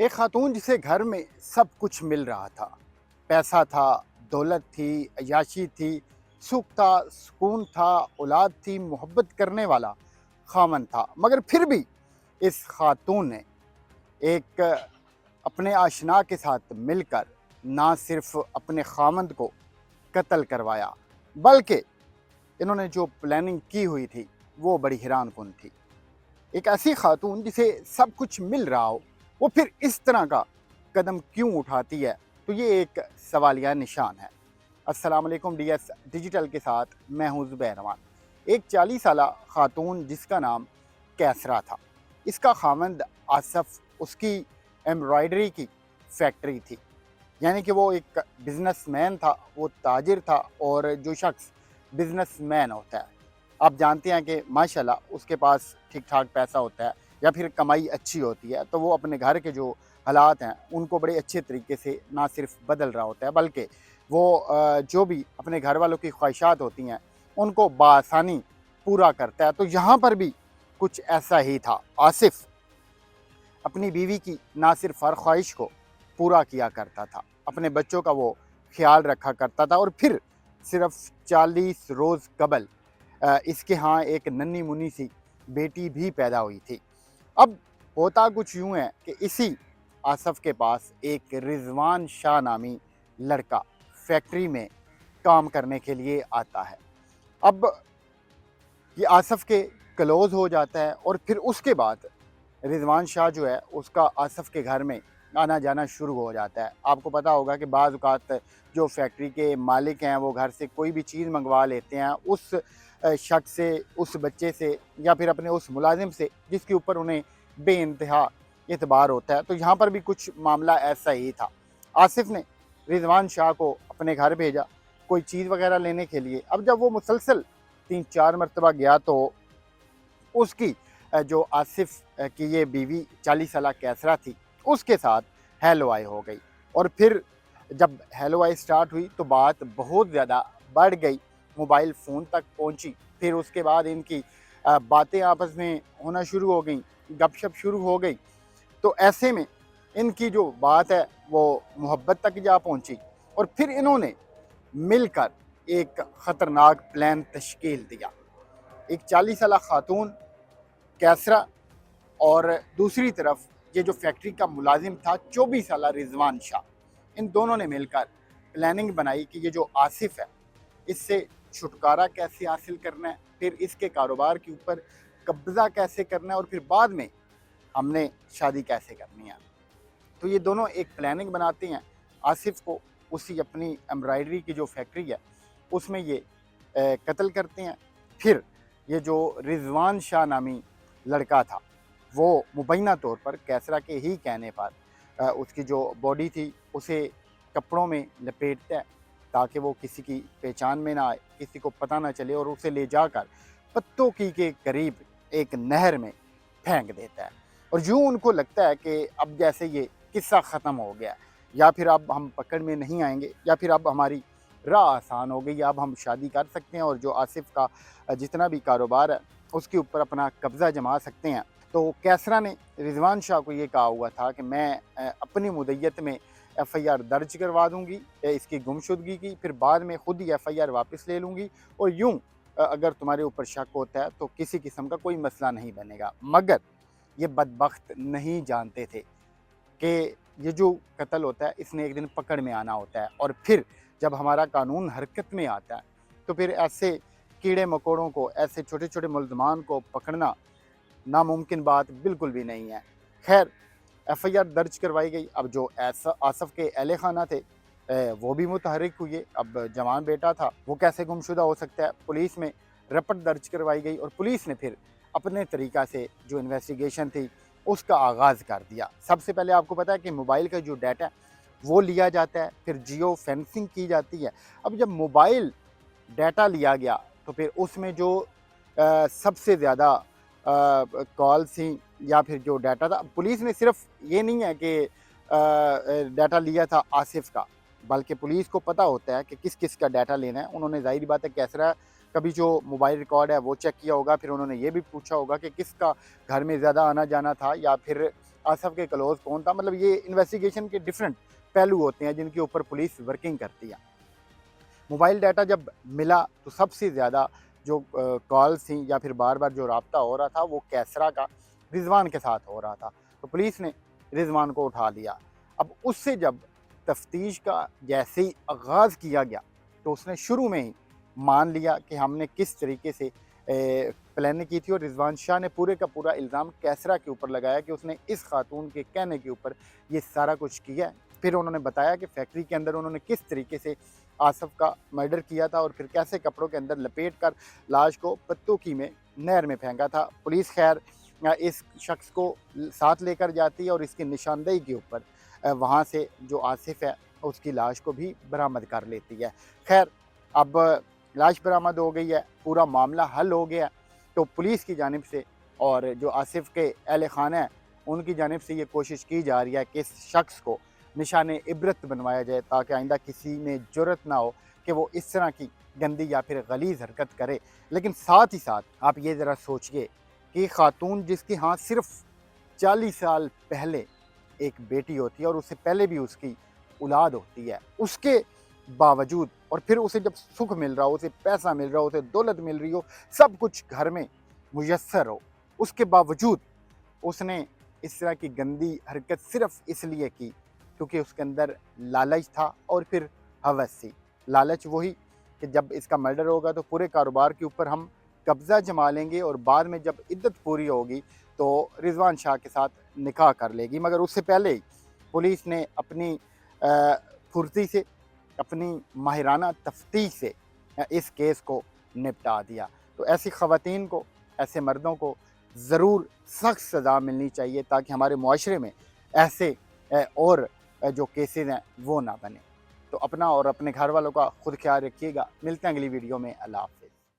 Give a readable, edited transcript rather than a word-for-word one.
एक खातून जिसे घर में सब कुछ मिल रहा था। पैसा था, दौलत थी, अय्याशी थी, सुख था, सुकून था, औलाद थी, मोहब्बत करने वाला ख़ावंद था। मगर फिर भी इस खातून ने एक अपने आशना के साथ मिलकर ना सिर्फ़ अपने ख़ावंद को कत्ल करवाया, बल्कि इन्होंने जो प्लानिंग की हुई थी, वो बड़ी हैरानकुन थी। एक ऐसी खातून जिसे सब कुछ मिल रहा हो, वो फिर इस तरह का कदम क्यों उठाती है? तो ये एक सवालिया निशान है। अस्सलाम वालेकुम डीएस डिजिटल के साथ मैं हूँ ज़ुबैर रहमान। एक 40 साला खातून जिसका नाम कैसरा था। इसका खामंद आसफ़, उसकी एम्ब्रॉयडरी की फैक्ट्री थी। यानी कि वो एक बिज़नेसमैन था, वो ताजिर था। और जो शख्स बिज़नेसमैन होता है, आप जानते हैं कि माशाल्लाह उसके पास ठीक-ठाक पैसा होता है या फिर कमाई अच्छी होती है, तो वो अपने घर के जो हालात हैं, उनको बड़े अच्छे तरीके से ना सिर्फ़ बदल रहा होता है, बल्कि वो जो भी अपने घर वालों की ख्वाहिशात होती हैं, उनको बआसानी पूरा करता है। तो यहाँ पर भी कुछ ऐसा ही था। आसिफ़ अपनी बीवी की ना सिर्फ हर ख्वाहिश को पूरा किया करता था, अपने बच्चों का वो ख्याल रखा करता था। और फिर सिर्फ 40 रोज़ कबल इसके यहाँ एक नन्ही मुन्नी सी बेटी भी पैदा हुई थी। अब होता कुछ यूँ है कि इसी आसफ़ के पास एक रिज़वान शाह नामी लड़का फैक्ट्री में काम करने के लिए आता है। अब ये आसफ़ के क्लोज़ हो जाता है और फिर उसके बाद रिज़वान शाह जो है उसका आसफ़ के घर में आना-जाना शुरू हो जाता है। आपको पता होगा कि बाज़ औक़ात जो फैक्ट्री के मालिक हैं वो घर से कोई भी चीज़ मँगवा लेते हैं उस शख़्स से, उस बच्चे से या फिर अपने उस मुलाज़िम से जिसके ऊपर उन्हें बेइंतहा एतबार होता है। तो यहाँ पर भी कुछ मामला ऐसा ही था। आसिफ़ ने रिज़वान शाह को अपने घर भेजा कोई चीज़ वग़ैरह लेने के लिए। अब जब वो मुसलसल 3-4 मरतबा गया तो उसकी जो आसिफ़ की ये बीवी 40 साला कैसरा थी, उसके साथ हेलो-हाय हो गई। और फिर जब हेलो-हाय स्टार्ट हुई तो बात बहुत ज़्यादा बढ़ गई, मोबाइल फ़ोन तक पहुँची। फिर उसके बाद इनकी बातें आपस में होना शुरू हो गईं, गपशप शुरू हो गई। तो ऐसे में इनकी जो बात है वो मोहब्बत तक जा पहुँची और फिर इन्होंने मिलकर एक ख़तरनाक प्लान तश्कील दिया। एक 40 साला खातून कैसरा और दूसरी तरफ ये जो फैक्ट्री का मुलाजिम था 24 साला रिजवान शाह, इन दोनों ने मिलकर प्लानिंग बनाई कि ये जो आसिफ है इससे छुटकारा कैसे हासिल करना है, फिर इसके कारोबार के ऊपर कब्जा कैसे करना है और फिर बाद में हमने शादी कैसे करनी है। तो ये दोनों एक प्लानिंग बनाते हैं। आसिफ को उसी अपनी एम्ब्रॉयडरी की जो फैक्ट्री है उसमें ये कत्ल करते हैं। फिर ये जो रिजवान शाह नामी लड़का था वो मुबैना तौर पर कैसरा के ही कहने पर उसकी जो बॉडी थी उसे कपड़ों में लपेटता है ताकि वो किसी की पहचान में ना आए, किसी को पता ना चले, और उसे ले जाकर पत्तों की के करीब एक नहर में फेंक देता है। और यूँ उनको लगता है कि अब जैसे ये किस्सा ख़त्म हो गया, या फिर अब हम पकड़ में नहीं आएंगे, या फिर अब हमारी राह आसान हो गई, अब हम शादी कर सकते हैं और जो आसिफ का जितना भी कारोबार है उसके ऊपर अपना कब्ज़ा जमा सकते हैं। तो कैसरा ने रिजवान शाह को ये कहा हुआ था कि मैं अपनी मुद्दत में एफ़आईआर दर्ज करवा दूंगी इसकी गुमशुदगी की, फिर बाद में खुद ही एफ़आईआर वापस ले लूँगी, और यूँ अगर तुम्हारे ऊपर शक होता है तो किसी किस्म का कोई मसला नहीं बनेगा। मगर ये बदबख्त नहीं जानते थे कि ये जो कत्ल होता है इसने एक दिन पकड़ में आना होता है, और फिर जब हमारा कानून हरकत में आता है तो फिर ऐसे कीड़े मकोड़ों को, ऐसे छोटे छोटे मुलजमान को पकड़ना नामुमकिन बात बिल्कुल भी नहीं है। खैर, एफ़आईआर दर्ज करवाई गई। अब जो ऐसा आसफ़ के अहले खाना थे वो भी मुतहर्रिक हुए। अब जवान बेटा था वो कैसे गुमशुदा हो सकता है। पुलिस में रिपोर्ट दर्ज करवाई गई और पुलिस ने फिर अपने तरीक़ा से जो इन्वेस्टिगेशन थी उसका आगाज़ कर दिया। सबसे पहले आपको पता है कि मोबाइल का जो डाटा है वो लिया जाता है, फिर जियो फेंसिंग की जाती है। अब जब मोबाइल डाटा लिया गया तो फिर उसमें जो सबसे ज़्यादा कॉल्स थी या फिर जो डाटा था, पुलिस ने सिर्फ ये नहीं है कि डाटा लिया था आसिफ का, बल्कि पुलिस को पता होता है कि किस किस का डाटा लेना है। उन्होंने ज़ाहिर बात है कैसरा कभी जो मोबाइल रिकॉर्ड है वो चेक किया होगा, फिर उन्होंने ये भी पूछा होगा कि किसका घर में ज़्यादा आना जाना था या फिर आसफ के क्लोज कौन था। मतलब ये इन्वेस्टिगेशन के डिफरेंट पहलू होते हैं जिनके ऊपर पुलिस वर्किंग करती है। मोबाइल डाटा जब मिला तो सबसे ज़्यादा जो कॉल्स थी या फिर बार बार जो रब्ता हो रहा था वो कैसरा का रिजवान के साथ हो रहा था। तो पुलिस ने रिजवान को उठा लिया। अब उससे जब तफ्तीश का जैसे ही आगाज़ किया गया तो उसने शुरू में ही मान लिया कि हमने किस तरीके से प्लानिंग की थी, और रिजवान शाह ने पूरे का पूरा इल्ज़ाम कैसरा के ऊपर लगाया कि उसने इस खातून के कहने के ऊपर ये सारा कुछ किया है। फिर उन्होंने बताया कि फैक्ट्री के अंदर उन्होंने किस तरीके से आसफ का मर्डर किया था और फिर कैसे कपड़ों के अंदर लपेट कर लाश को पत्तोकी में नहर में फेंका था। पुलिस खैर इस शख्स को साथ लेकर जाती है और इसकी निशानदेही के ऊपर वहाँ से जो आसिफ है उसकी लाश को भी बरामद कर लेती है। खैर अब लाश बरामद हो गई है, पूरा मामला हल हो गया। तो पुलिस की जानिब से और जो आसिफ के अहल खाना है उनकी जानिब से ये कोशिश की जा रही है कि इस शख्स को निशान इबरत बनवाया जाए, ताकि आइंदा किसी में जुर्रत ना हो कि वो इस तरह की गंदी या फिर गलीज़ हरकत करे। लेकिन साथ ही साथ आप ये ज़रा सोचिए कि खातून जिसकी हाँ सिर्फ 40 साल पहले एक बेटी होती है और उससे पहले भी उसकी औलाद होती है, उसके बावजूद और फिर उसे जब सुख मिल रहा हो, उसे पैसा मिल रहा हो, उसे दौलत मिल रही हो, सब कुछ घर में मुयस्सर हो, उसके बावजूद उसने इस तरह की गंदी हरकत सिर्फ इसलिए की क्योंकि उसके अंदर लालच था और फिर हवस थी। लालच वही कि जब इसका मर्डर होगा तो पूरे कारोबार के ऊपर हम कब्ज़ा जमा लेंगे और बाद में जब इद्दत पूरी होगी तो रिजवान शाह के साथ निकाह कर लेगी। मगर उससे पहले ही पुलिस ने अपनी फुर्ती से, अपनी माहिराना तफ्तीश से इस केस को निपटा दिया। तो ऐसी ख़वातीन को, ऐसे मर्दों को ज़रूर सख्त सज़ा मिलनी चाहिए ताकि हमारे मुआशरे में ऐसे और जो केसेस हैं वो ना बने। तो अपना और अपने घर वालों का खुद ख्याल रखिएगा। मिलते हैं अगली वीडियो में। अल्लाह हाफ़िज़।